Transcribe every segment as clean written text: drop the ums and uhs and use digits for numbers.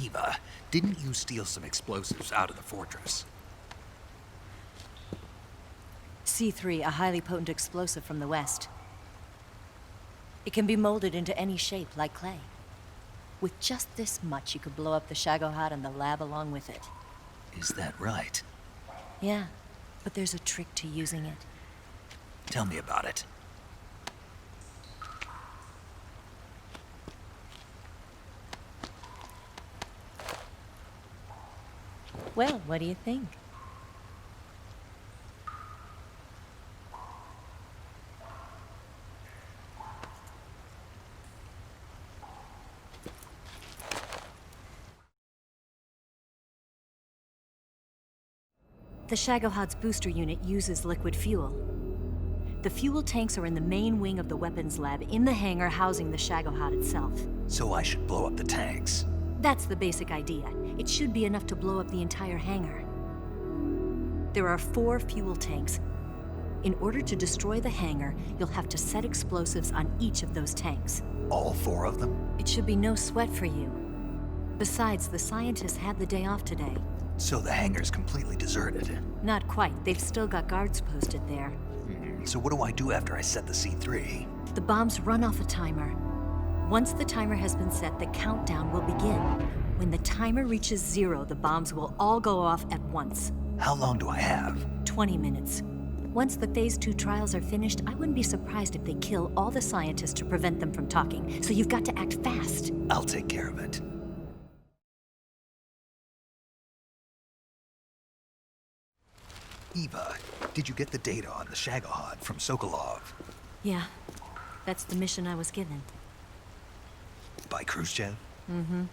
Eva, didn't you steal some explosives out of the fortress? C3, a highly potent explosive from the west. It can be molded into any shape, like clay. With just this much, you could blow up the Shagohod and the lab along with it. Is that right? Yeah, but there's a trick to using it. Tell me about it. Well, what do you think? The Shagohod's booster unit uses liquid fuel. The fuel tanks are in the main wing of the weapons lab in the hangar housing the Shagohod itself. So I should blow up the tanks. That's the basic idea. It should be enough to blow up the entire hangar. There are 4 fuel tanks. In order to destroy the hangar, you'll have to set explosives on each of those tanks. All 4 of them? It should be no sweat for you. Besides, the scientists had the day off today. So the hangar's completely deserted. Not quite. They've still got guards posted there. So what do I do after I set the C3? The bombs run off a timer. Once the timer has been set, the countdown will begin. When the timer reaches 0, the bombs will all go off at once. How long do I have? 20 minutes. Once the Phase 2 trials are finished, I wouldn't be surprised if they kill all the scientists to prevent them from talking. So you've got to act fast. I'll take care of it. Eva, did you get the data on the Shagohod from Sokolov? Yeah, that's the mission I was given. By Khrushchev? Mm-hmm.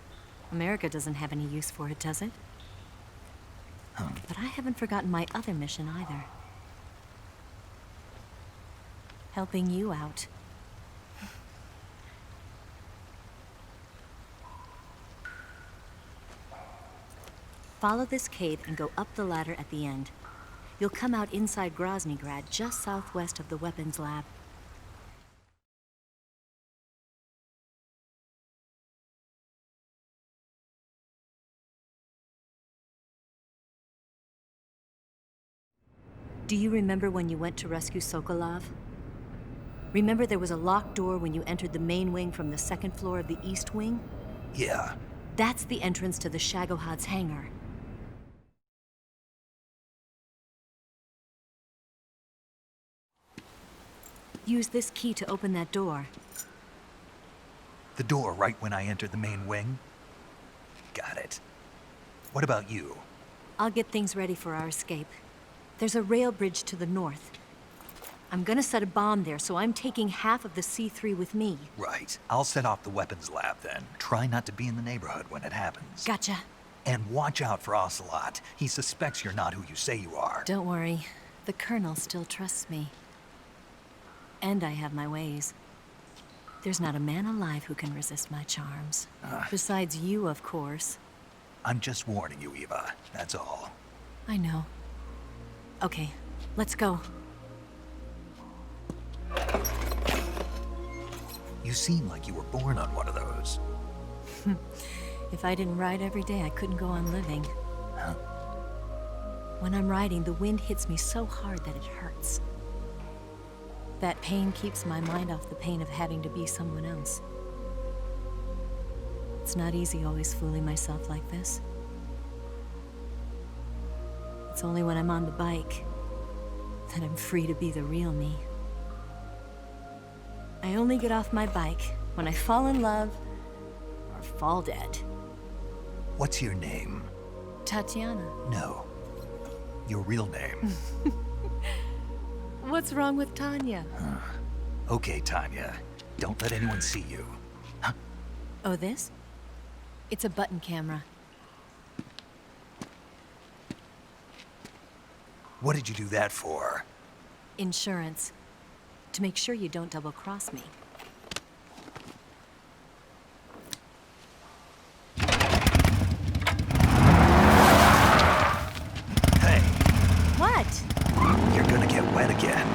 America doesn't have any use for it, does it? But I haven't forgotten my other mission either. Helping you out. Follow this cave and go up the ladder at the end. You'll come out inside Groznygrad, just southwest of the weapons lab. Do you remember when you went to rescue Sokolov? Remember there was a locked door when you entered the main wing from the 2nd floor of the east wing? Yeah. That's the entrance to the Shagohod's hangar. Use this key to open that door. The door right when I entered the main wing? Got it. What about you? I'll get things ready for our escape. There's a rail bridge to the north. I'm gonna set a bomb there, so I'm taking half of the C3 with me. Right. I'll set off the weapons lab then. Try not to be in the neighborhood when it happens. Gotcha. And watch out for Ocelot. He suspects you're not who you say you are. Don't worry. The Colonel still trusts me. And I have my ways. There's not a man alive who can resist my charms. Besides you, of course. I'm just warning you, Eva. That's all. I know. Okay, let's go. You seem like you were born on one of those. If I didn't ride every day, I couldn't go on living. Huh? When I'm riding, the wind hits me so hard that it hurts. That pain keeps my mind off the pain of having to be someone else. It's not easy always fooling myself like this. It's only when I'm on the bike that I'm free to be the real me. I only get off my bike when I fall in love or fall dead. What's your name? Tatiana. No. Your real name. What's wrong with Tanya? Okay, Tanya. Don't let anyone see you. Huh? Oh, this? It's a button camera. What did you do that for? Insurance. To make sure you don't double-cross me. Hey, What? you're gonna get wet again.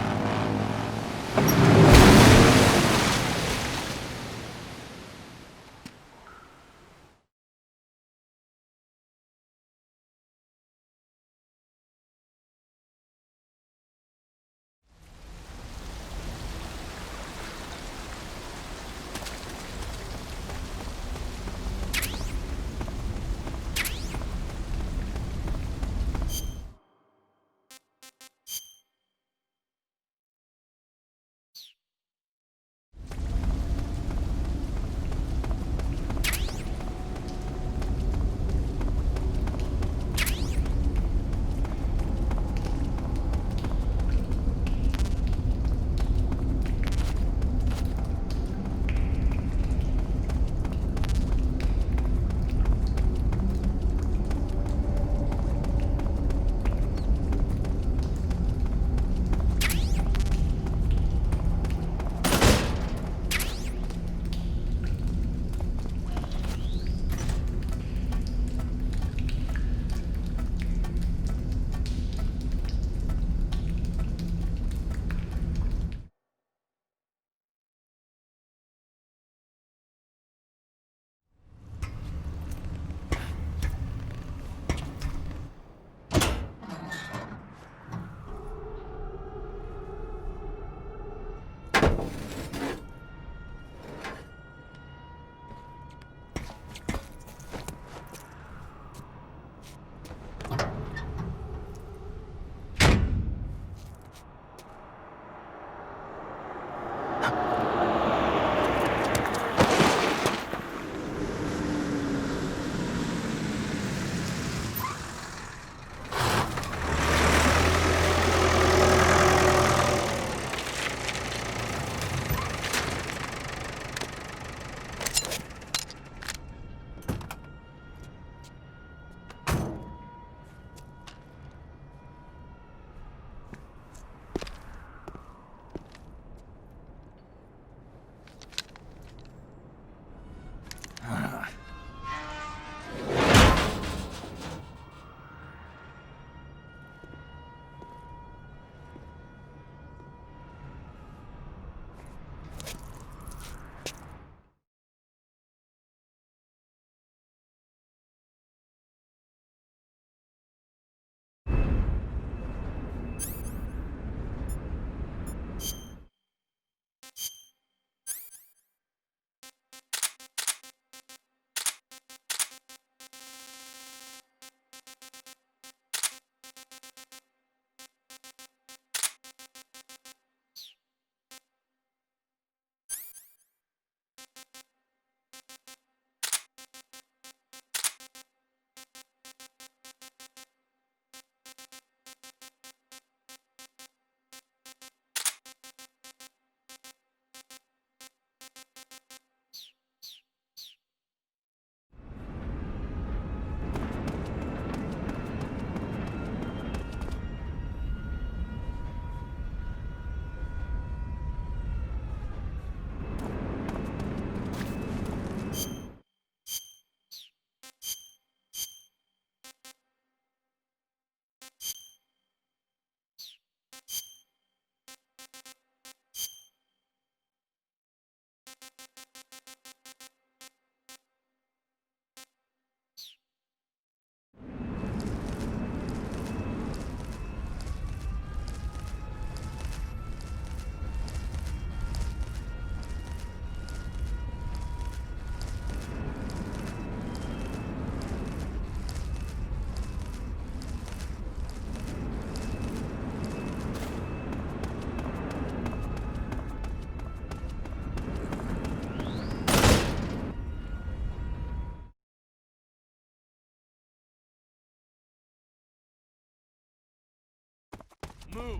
Move!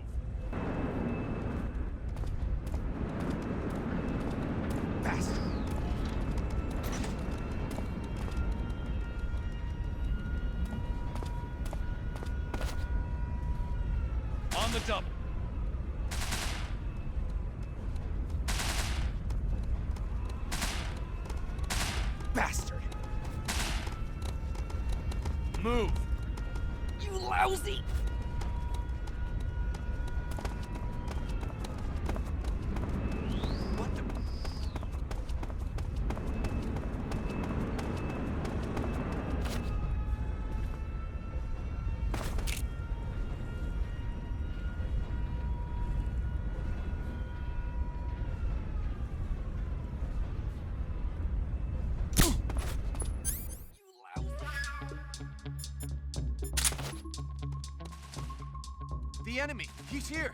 Bastard. On the double. Bastard. Move! You lousy! What the? The enemy! He's here!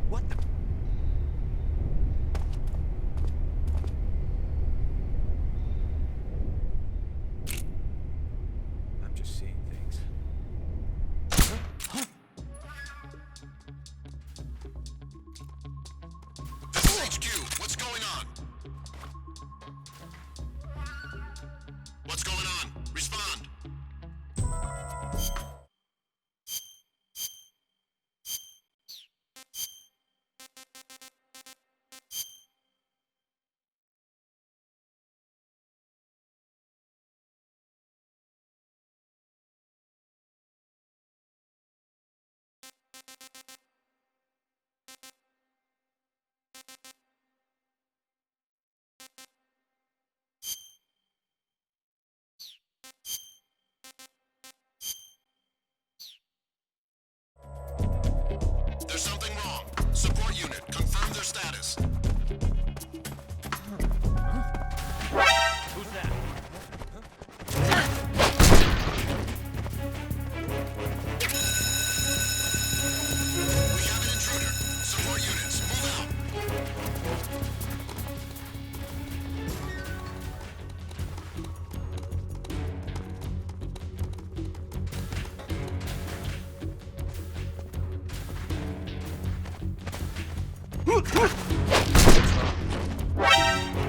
What the? I'm just seeing things. This is HQ. What's going on? What's going on? Respond. There's something wrong. Support unit, confirm their status. Who's that? We have an intruder. Support units, move out.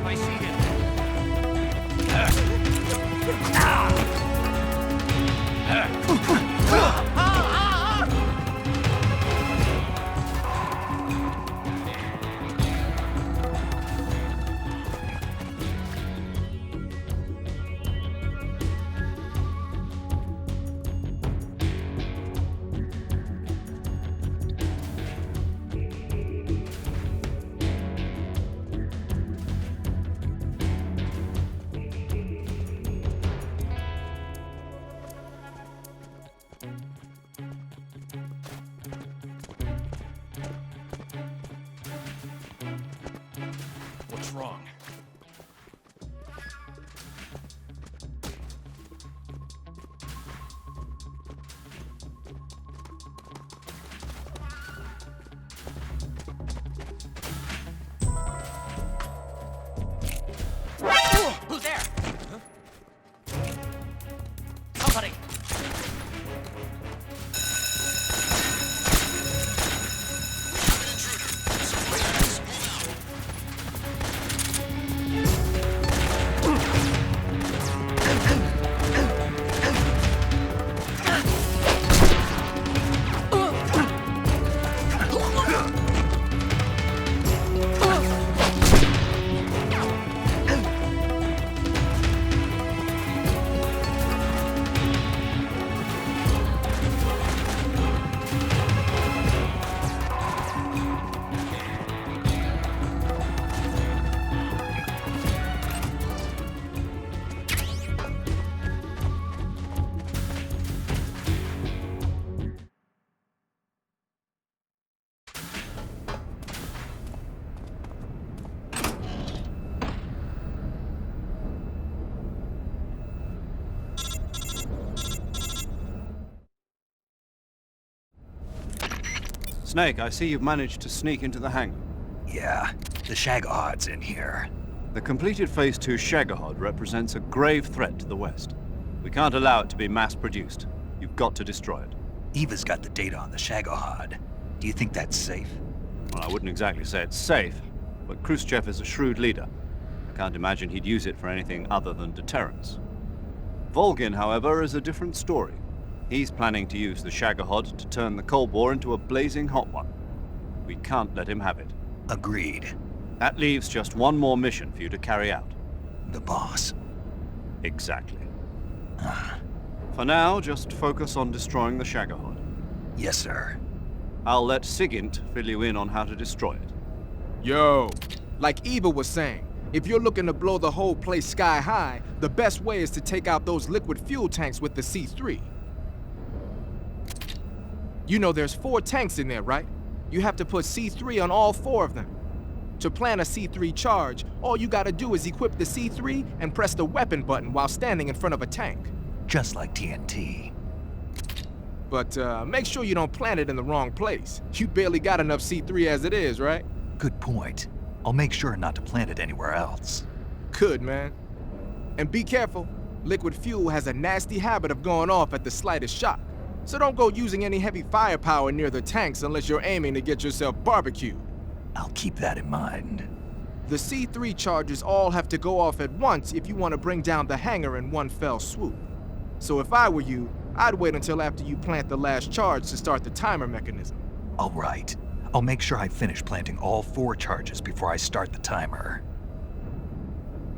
I see him. What's wrong? Who's there? Somebody! We have an intruder. Support units, move out. Snake, I see you've managed to sneak into the hangar. Yeah, the Shagohod's in here. The completed Phase 2 Shagohod represents a grave threat to the West. We can't allow it to be mass-produced. You've got to destroy it. Eva's got the data on the Shagohod. Do you think that's safe? Well, I wouldn't exactly say it's safe, but Khrushchev is a shrewd leader. I can't imagine he'd use it for anything other than deterrence. Volgin, however, is a different story. He's planning to use the Shagohod to turn the Cold War into a blazing hot one. We can't let him have it. Agreed. That leaves just one more mission for you to carry out. The boss. Exactly. For now, just focus on destroying the Shagohod. Yes, sir. I'll let Sigint fill you in on how to destroy it. Yo, like Eva was saying, if you're looking to blow the whole place sky high, the best way is to take out those liquid fuel tanks with the C3. You know there's 4 tanks in there, right? You have to put C3 on all 4 of them. To plan a C3 charge, all you gotta do is equip the C3 and press the weapon button while standing in front of a tank. Just like TNT. But make sure you don't plant it in the wrong place. You barely got enough C3 as it is, right? Good point. I'll make sure not to plant it anywhere else. Good, man. And be careful. Liquid fuel has a nasty habit of going off at the slightest shock. So don't go using any heavy firepower near the tanks unless you're aiming to get yourself barbecued. I'll keep that in mind. The C3 charges all have to go off at once if you want to bring down the hangar in one fell swoop. So if I were you, I'd wait until after you plant the last charge to start the timer mechanism. All right. I'll make sure I finish planting all 4 charges before I start the timer.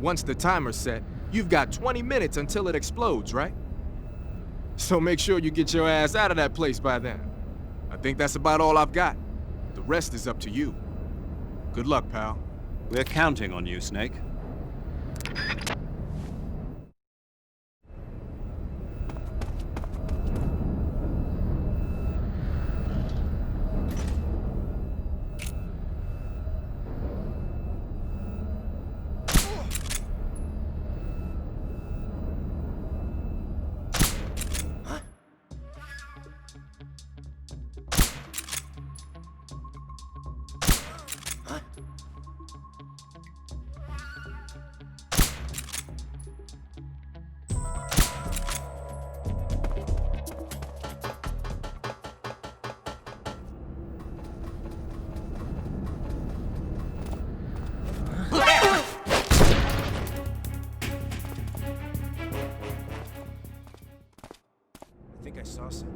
Once the timer's set, you've got 20 minutes until it explodes, right? So make sure you get your ass out of that place by then. I think that's about all I've got. The rest is up to you. Good luck, pal. We're counting on you, Snake. I think I saw something.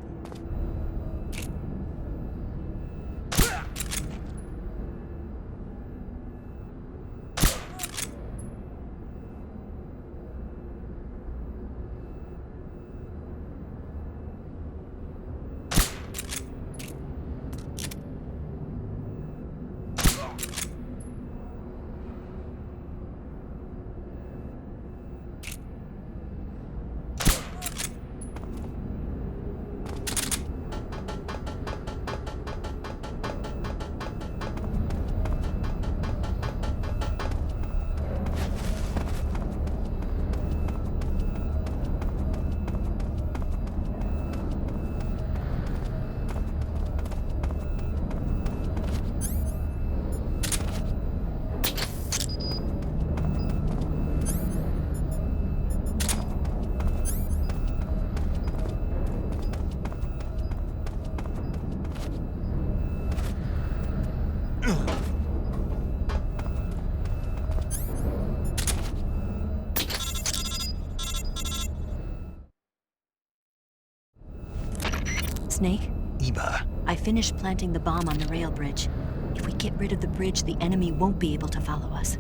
Snake, Eva, I finished planting the bomb on the rail bridge. If we get rid of the bridge, the enemy won't be able to follow us.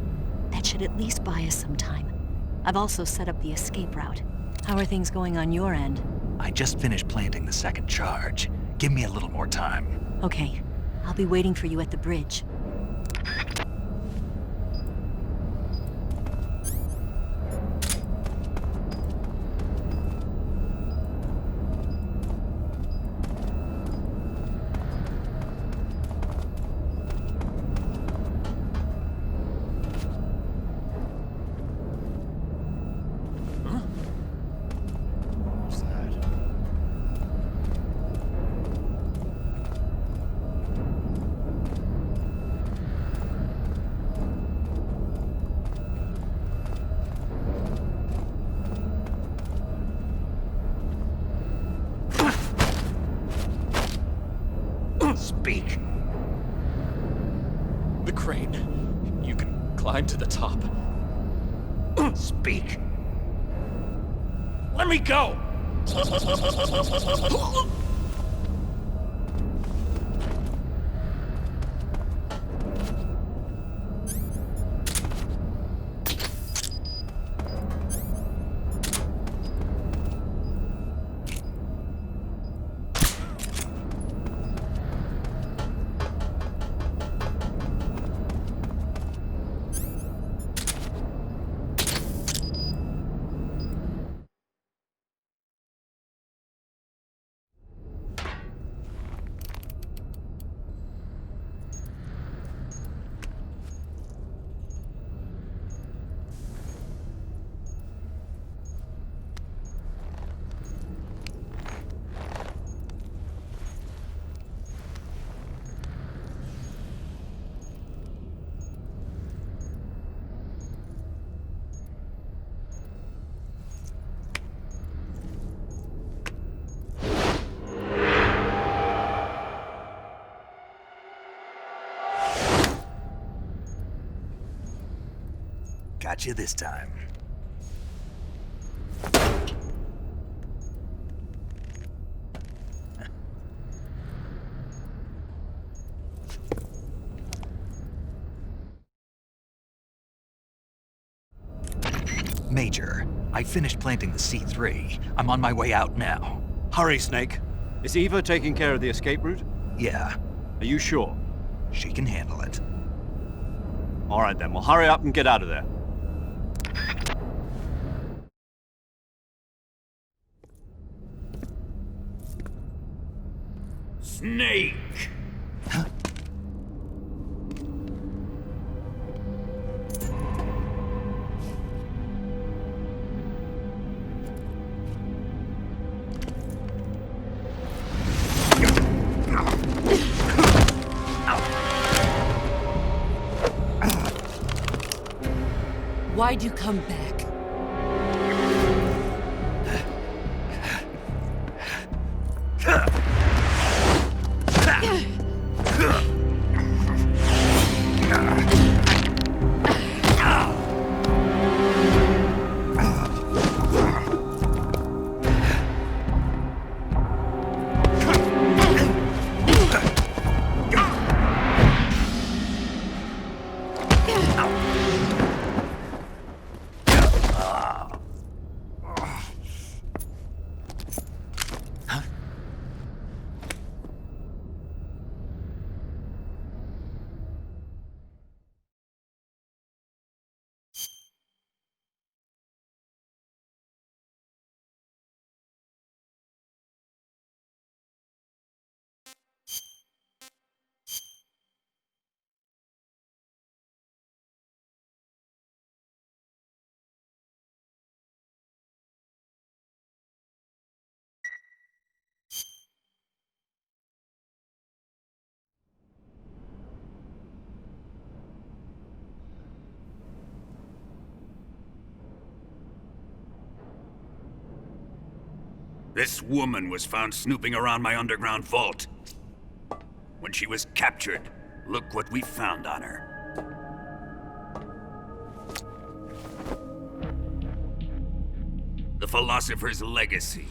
That should at least buy us some time. I've also set up the escape route. How are things going on your end? I just finished planting the 2nd charge. Give me a little more time. Okay, I'll be waiting for you at the bridge. climb to the top. Speak. Let me go! Got you this time. Major, I finished planting the C3. I'm on my way out now. Hurry, Snake. Is Eva taking care of the escape route? Yeah, Are you sure? she can handle it. All right then, well hurry up and get out of there. Snake! Why'd you come back? This woman was found snooping around my underground vault. When she was captured, look what we found on her. The Philosopher's Legacy.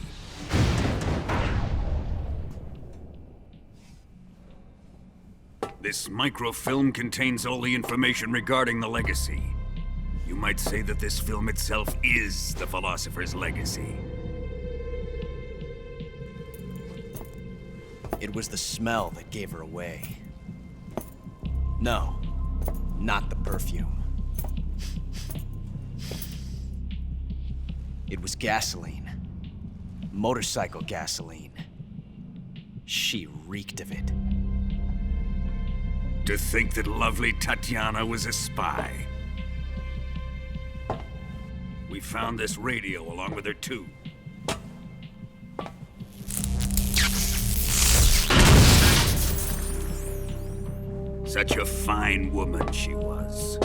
This microfilm contains all the information regarding the Legacy. You might say that this film itself is the Philosopher's Legacy. It was the smell that gave her away. No, not the perfume. It was gasoline. Motorcycle gasoline. She reeked of it. To think that lovely Tatiana was a spy. We found this radio along with her too. Such a fine woman she was.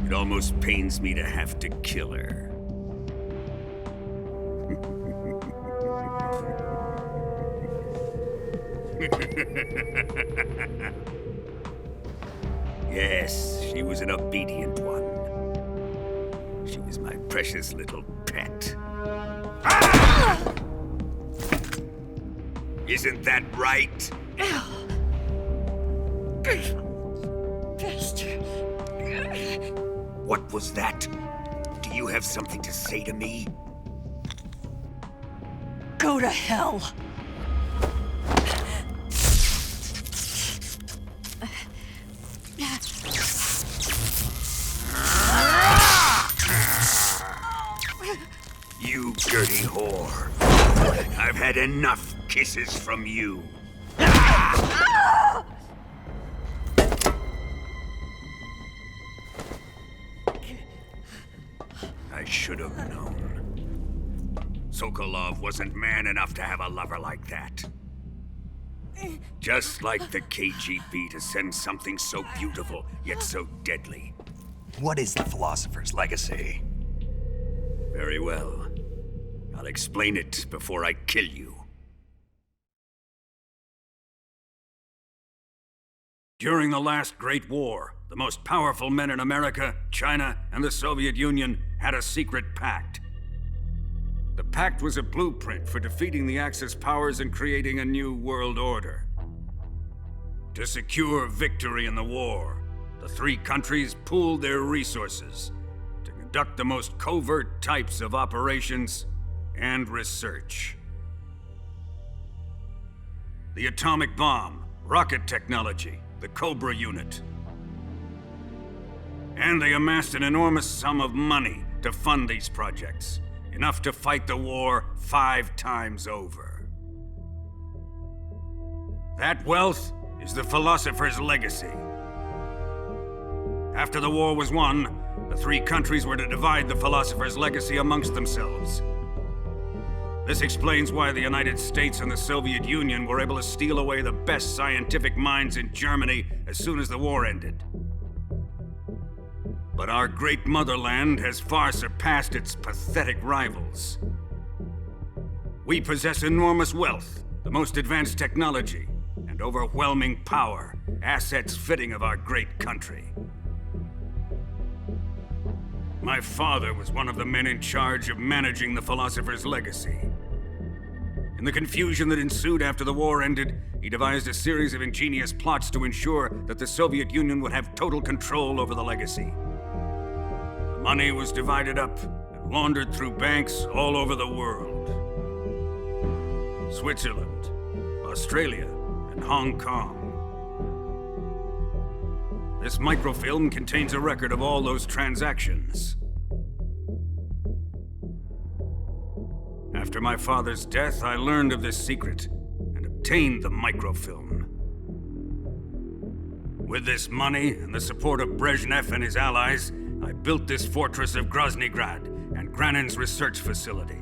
It almost pains me to have to kill her. Yes, she was an obedient one. She was my precious little pet. Ah! Isn't that right? Bastard. What was that? Do you have something to say to me? Go to hell. You dirty whore. I've had enough kisses from you. I should have known. Sokolov wasn't man enough to have a lover like that. Just like the KGB to send something so beautiful, yet so deadly. What is the Philosopher's Legacy? Very well. I'll explain it before I kill you. During the last Great War, the most powerful men in America, China, and the Soviet Union had a secret pact. The pact was a blueprint for defeating the Axis powers and creating a new world order. To secure victory in the war, the three countries pooled their resources to conduct the most covert types of operations and research. The atomic bomb, rocket technology, the Cobra unit. And they amassed an enormous sum of money to fund these projects, enough to fight the war 5 times over. That wealth is the Philosopher's Legacy. After the war was won, the three countries were to divide the Philosopher's Legacy amongst themselves. This explains why the United States and the Soviet Union were able to steal away the best scientific minds in Germany as soon as the war ended. But our great motherland has far surpassed its pathetic rivals. We possess enormous wealth, the most advanced technology, and overwhelming power, assets fitting of our great country. My father was one of the men in charge of managing the Philosopher's Legacy. In the confusion that ensued after the war ended, he devised a series of ingenious plots to ensure that the Soviet Union would have total control over the legacy. The money was divided up and laundered through banks all over the world. Switzerland, Australia, and Hong Kong. This microfilm contains a record of all those transactions. After my father's death, I learned of this secret and obtained the microfilm. With this money and the support of Brezhnev and his allies, I built this fortress of Groznygrad and Granin's research facility.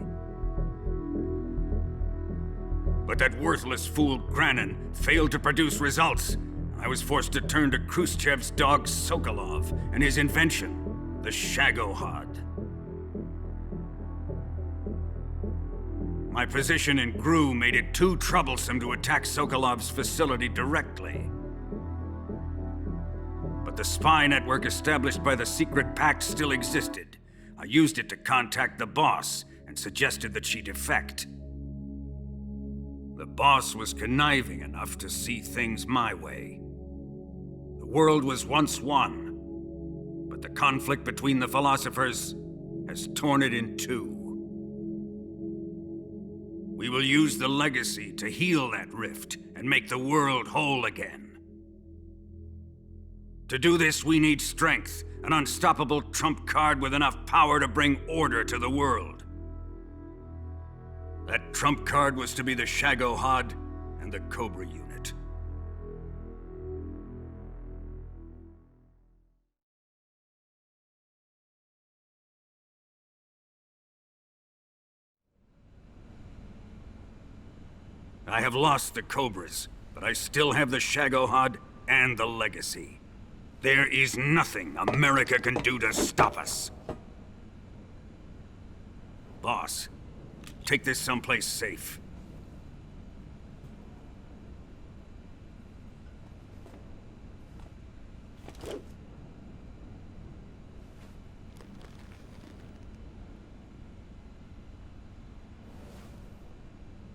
But that worthless fool Granin failed to produce results. I was forced to turn to Khrushchev's dog Sokolov and his invention, the Shagohod. My position in GRU made it too troublesome to attack Sokolov's facility directly. But the spy network established by the secret pact still existed. I used it to contact the boss and suggested that she defect. The boss was conniving enough to see things my way. The world was once one, but the conflict between the philosophers has torn it in two. We will use the legacy to heal that rift and make the world whole again. To do this, we need strength, an unstoppable trump card with enough power to bring order to the world. That trump card was to be the Shagohod and the Cobra unit. I have lost the Cobras, but I still have the Shagohod and the legacy. There is nothing America can do to stop us. Boss, take this someplace safe.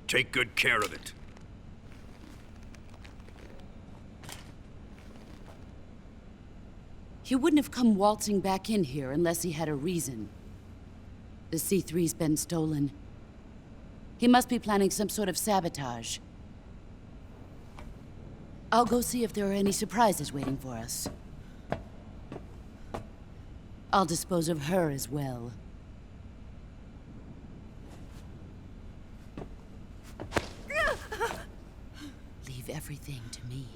Take good care of it. He wouldn't have come waltzing back in here unless he had a reason. The C3's been stolen. He must be planning some sort of sabotage. I'll go see if there are any surprises waiting for us. I'll dispose of her as well. Leave everything to me.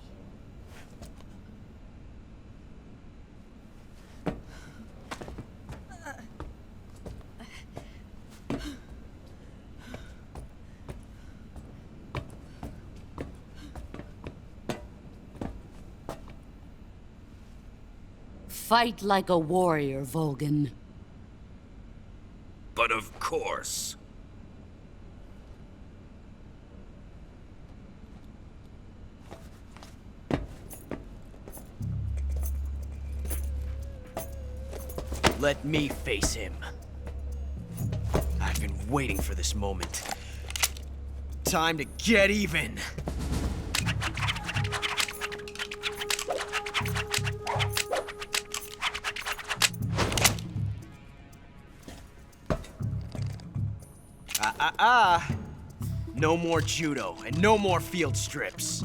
Fight like a warrior, Volgin. But of course. Let me face him. I've been waiting for this moment. Time to get even. No more judo, and no more field strips.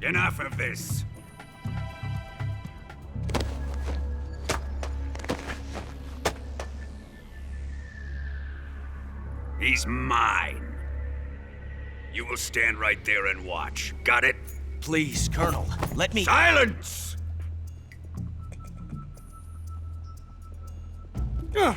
Enough of this. He's mine. You will stand right there and watch. Got it? Please, Colonel, let me— Silence! Huh?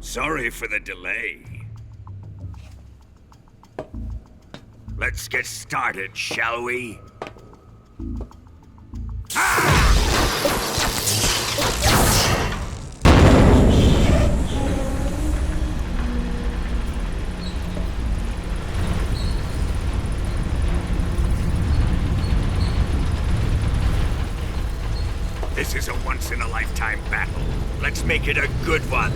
Sorry for the delay. Let's get started, shall we? This is a once-in-a-lifetime battle. Let's make it a good one.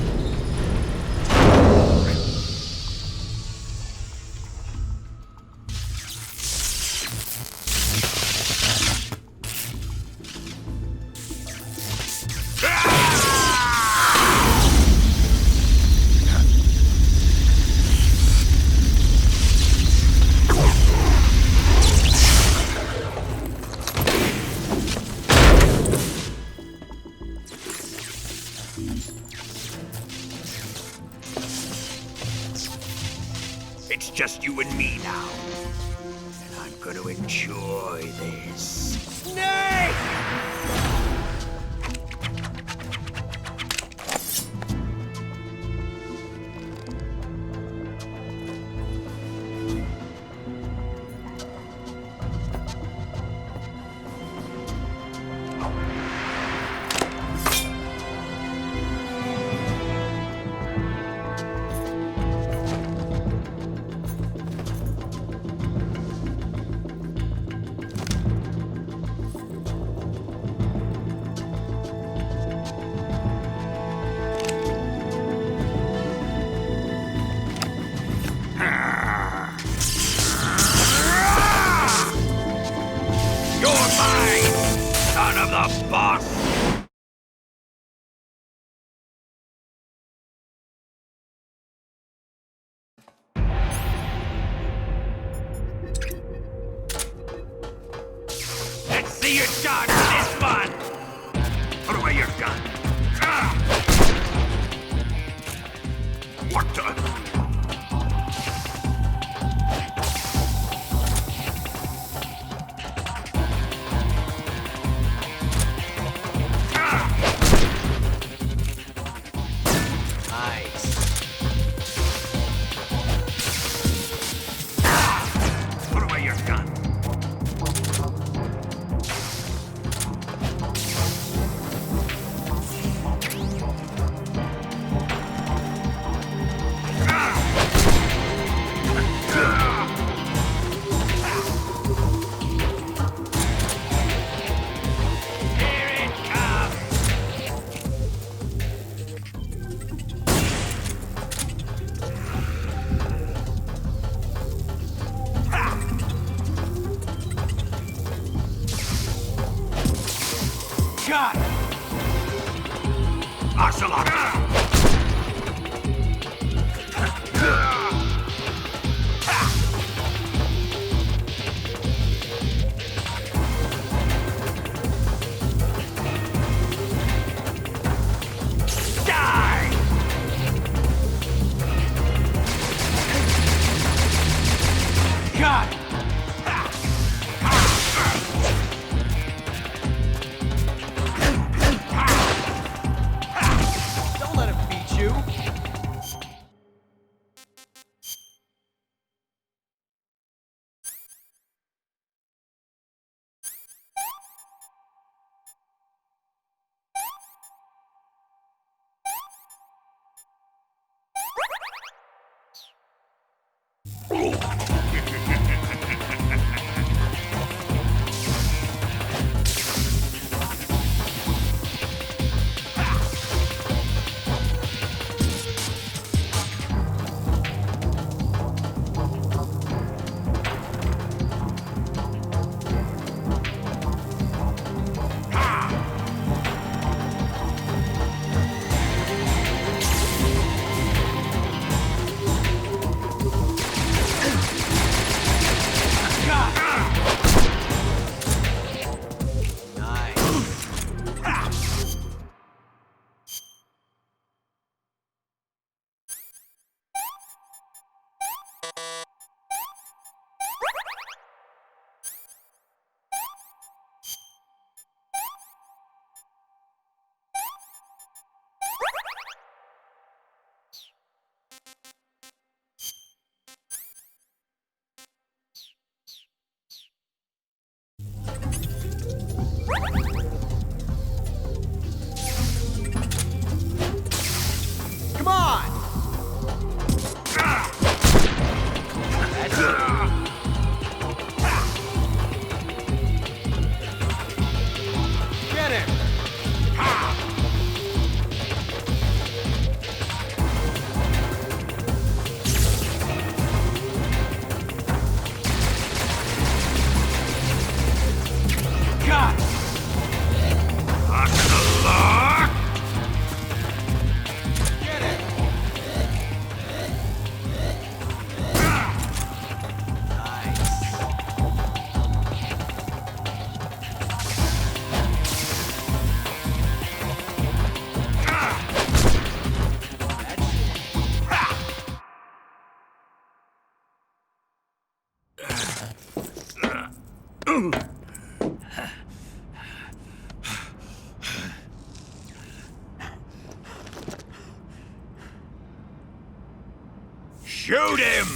It's just you and me now. And I'm gonna enjoy this. Snake! Son of the boss! Let's see you dodge this one! Put away your gun! What the? Nice. Put away your gun. Here it comes. Got it. Ocelot. Die! Got it. Don't let him beat you. Come on! That's it. Get him! Got it! Ocelot! Get it! Shoot him!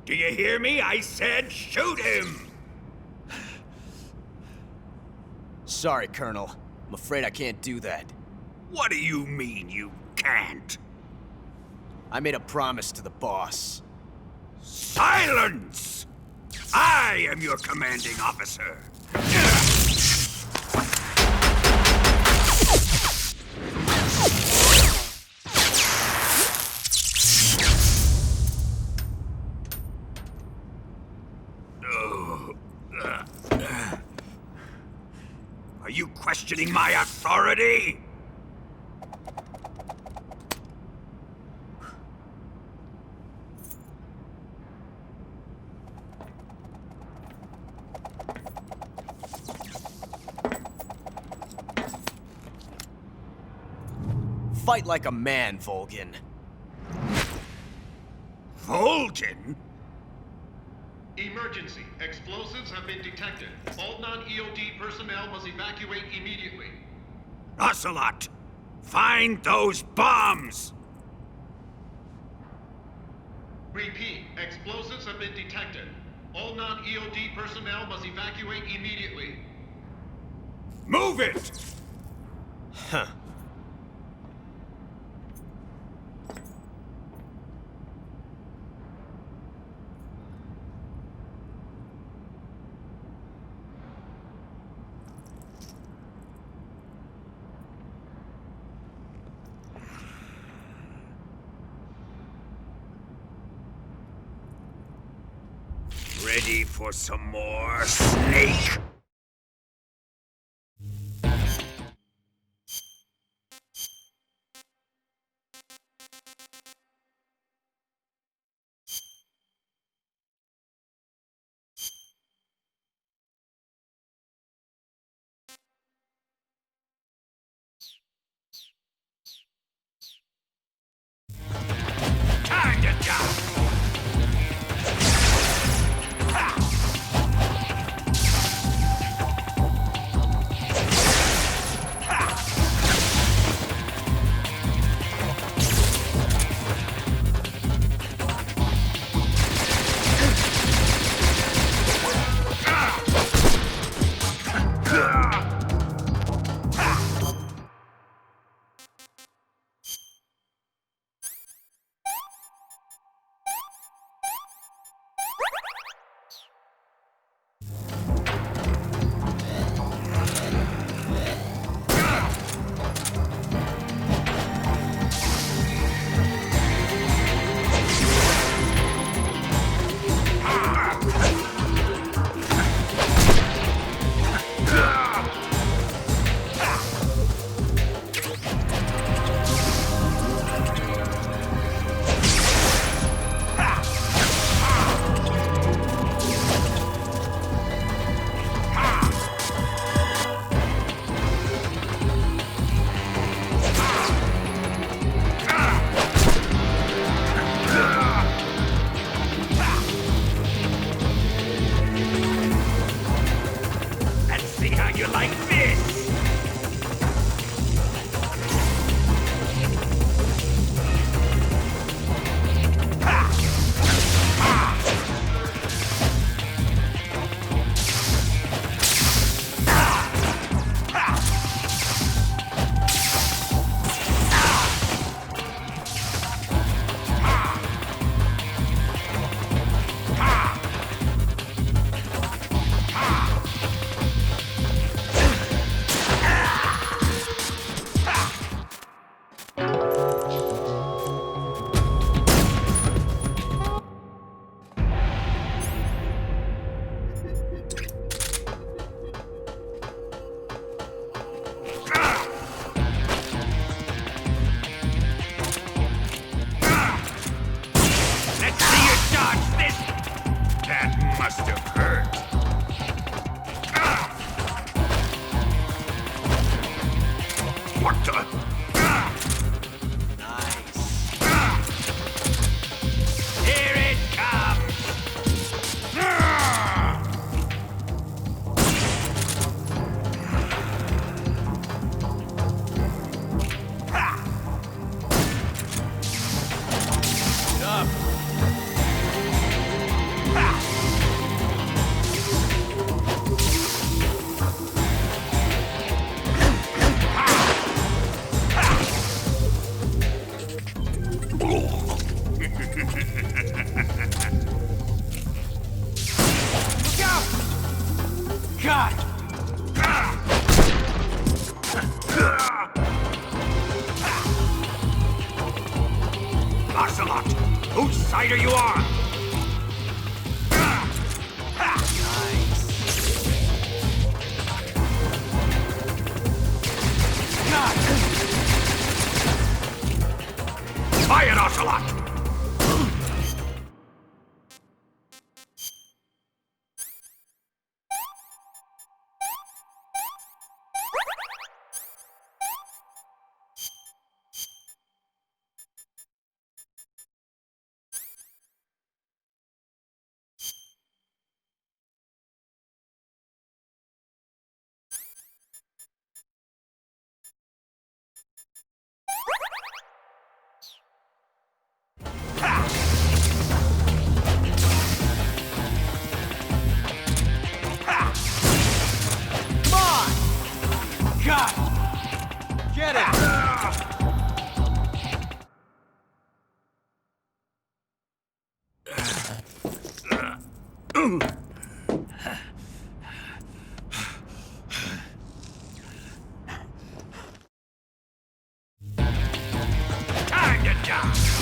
Do you hear me? I said shoot him! Sorry, Colonel. I'm afraid I can't do that. What do you mean you can't? I made a promise to the boss. Silence! I am your commanding officer. Are you questioning my authority? Fight like a man, Volgin. Volgin? Emergency. Explosives have been detected. All non-EOD personnel must evacuate immediately. Ocelot! Find those bombs! Repeat. Explosives have been detected. All non-EOD personnel must evacuate immediately. Move it! Huh. Ready for some more, Snake? Time to die! Ocelot! Whose side are you on? Buy it, Ocelot! Get it! Time to die!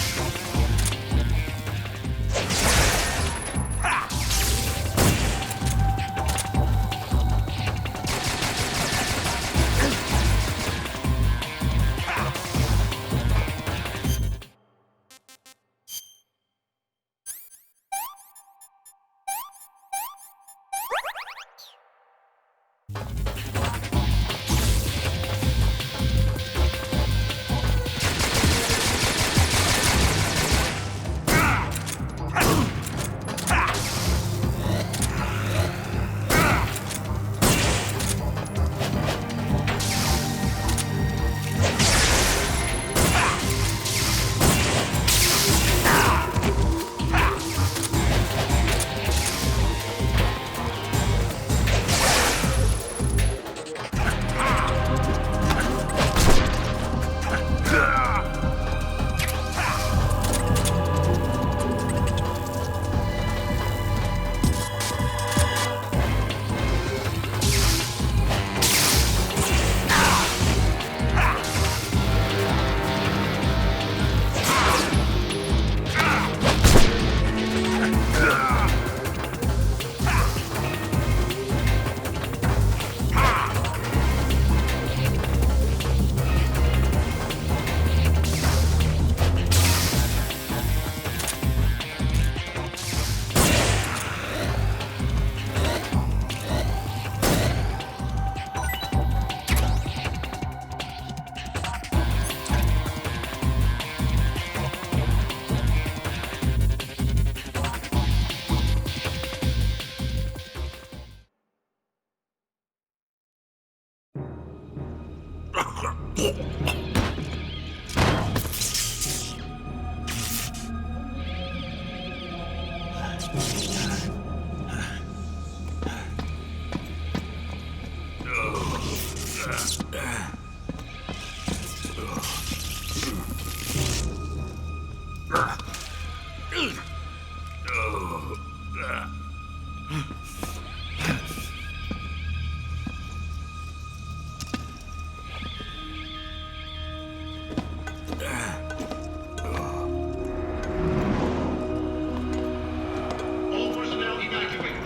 All personnel evacuate.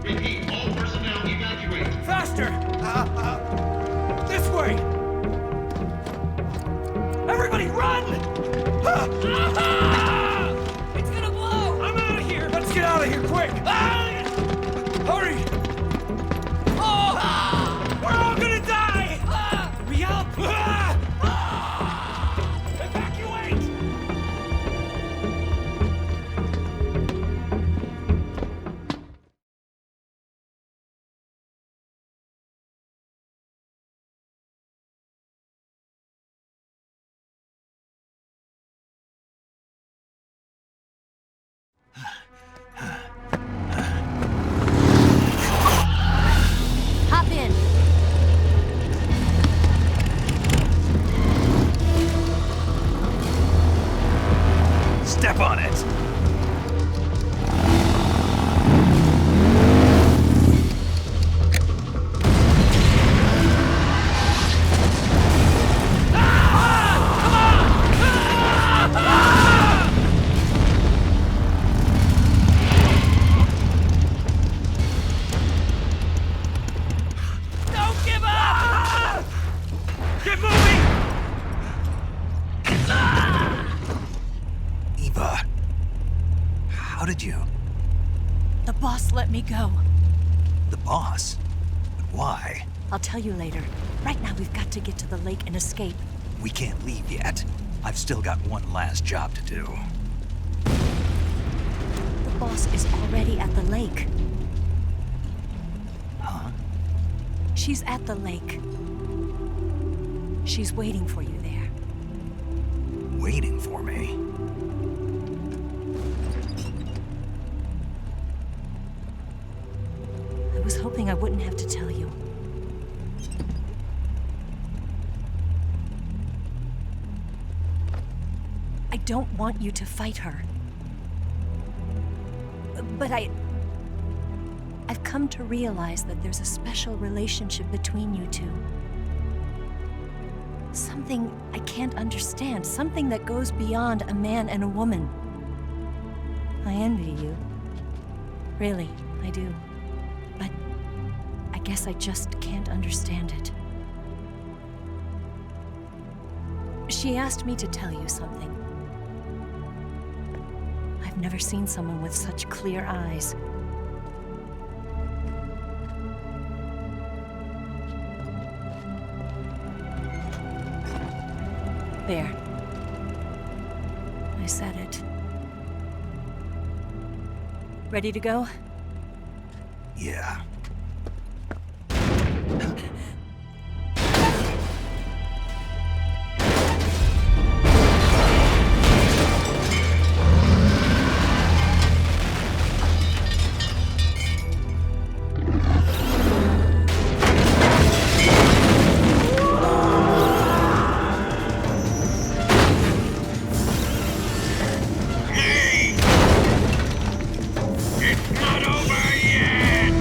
Repeat, all personnel evacuate. Faster! This way! Everybody run! It's gonna blow! I'm out of here! Let's get out of here quick! Hurry! Oh! We're all gonna die! We help! Evacuate! Hop in. Step on it. Don't give up! Get moving! Eva, how did you? The boss let me go. The boss? But why? I'll tell you later. Right now, we've got to get to the lake and escape. We can't leave yet. I've still got one last job to do. The boss is already at the lake. Huh? She's at the lake. She's waiting for you there. Waiting for me? I was hoping I wouldn't have to tell you. don't want you to fight her. But I've come to realize that there's a special relationship between you two. Something I can't understand, something that goes beyond a man and a woman. I envy you. Really, I do. But I guess I just can't understand it. She asked me to tell you something. I've never seen someone with such clear eyes. There. I said it. Ready to go? Yeah. It's not over yet!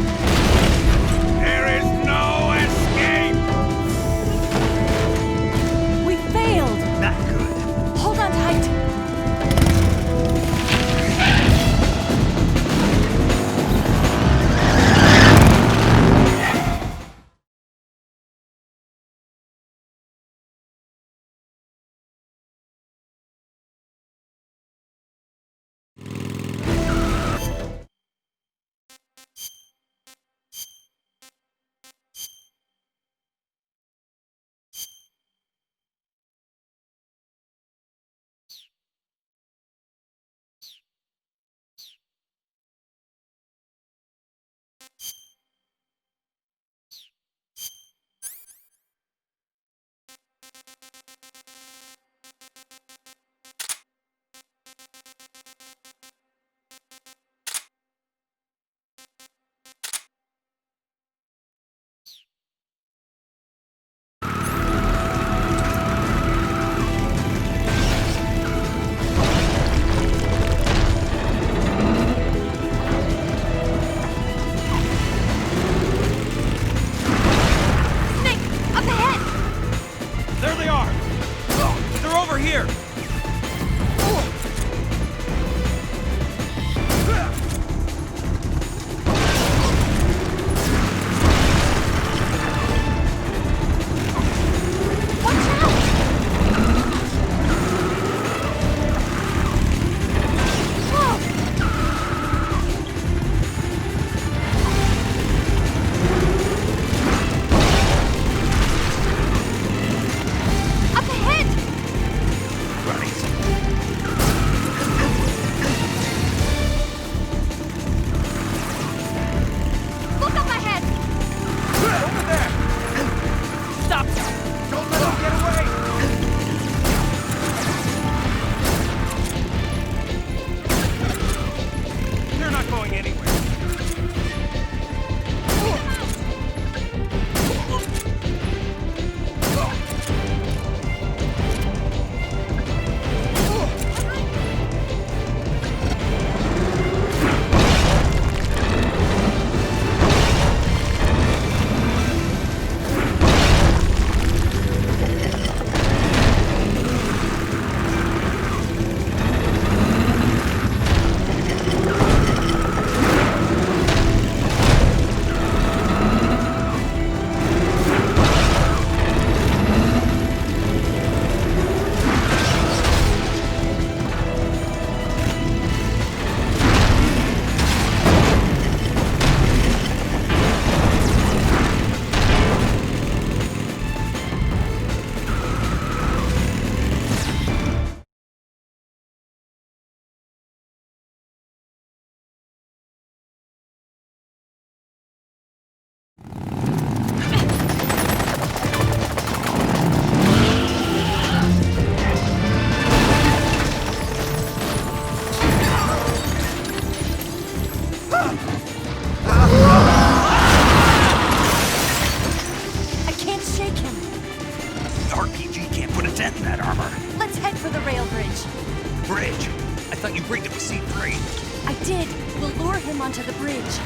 thought you briefed it with C3. I did. We'll lure him onto the bridge.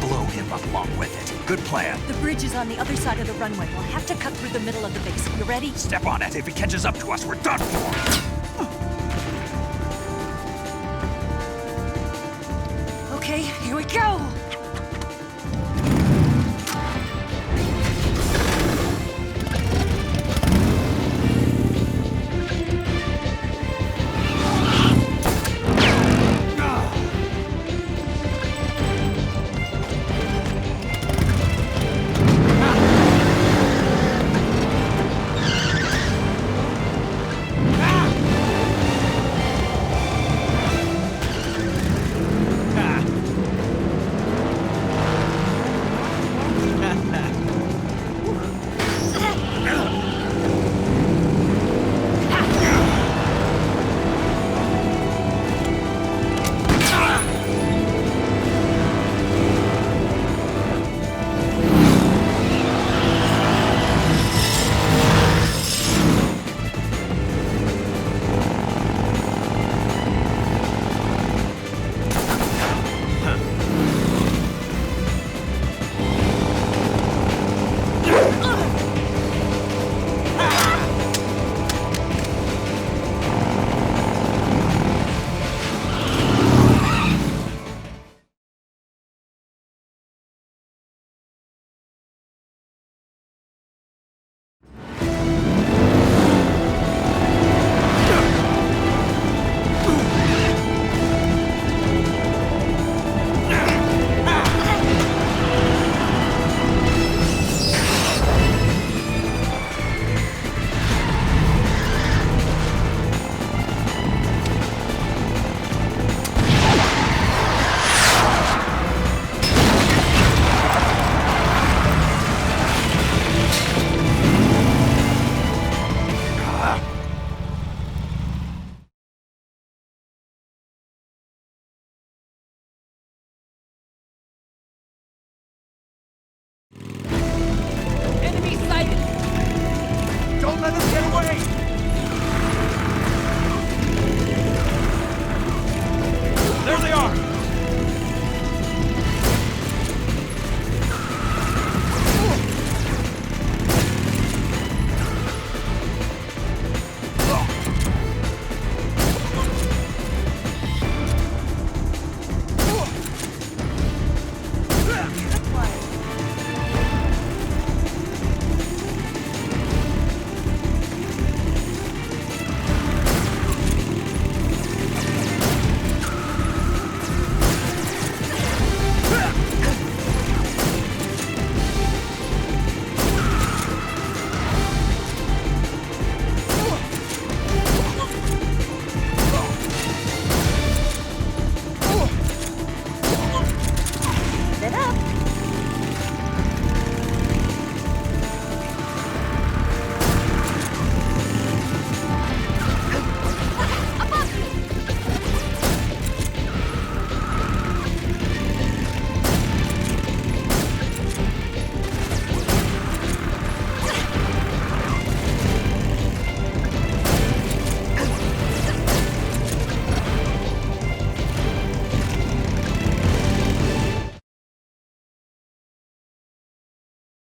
Blow him up along with it. Good plan. The bridge is on the other side of the runway. We'll have to cut through the middle of the base. You ready? Step on it. If he catches up to us, we're done for. Okay, here we go!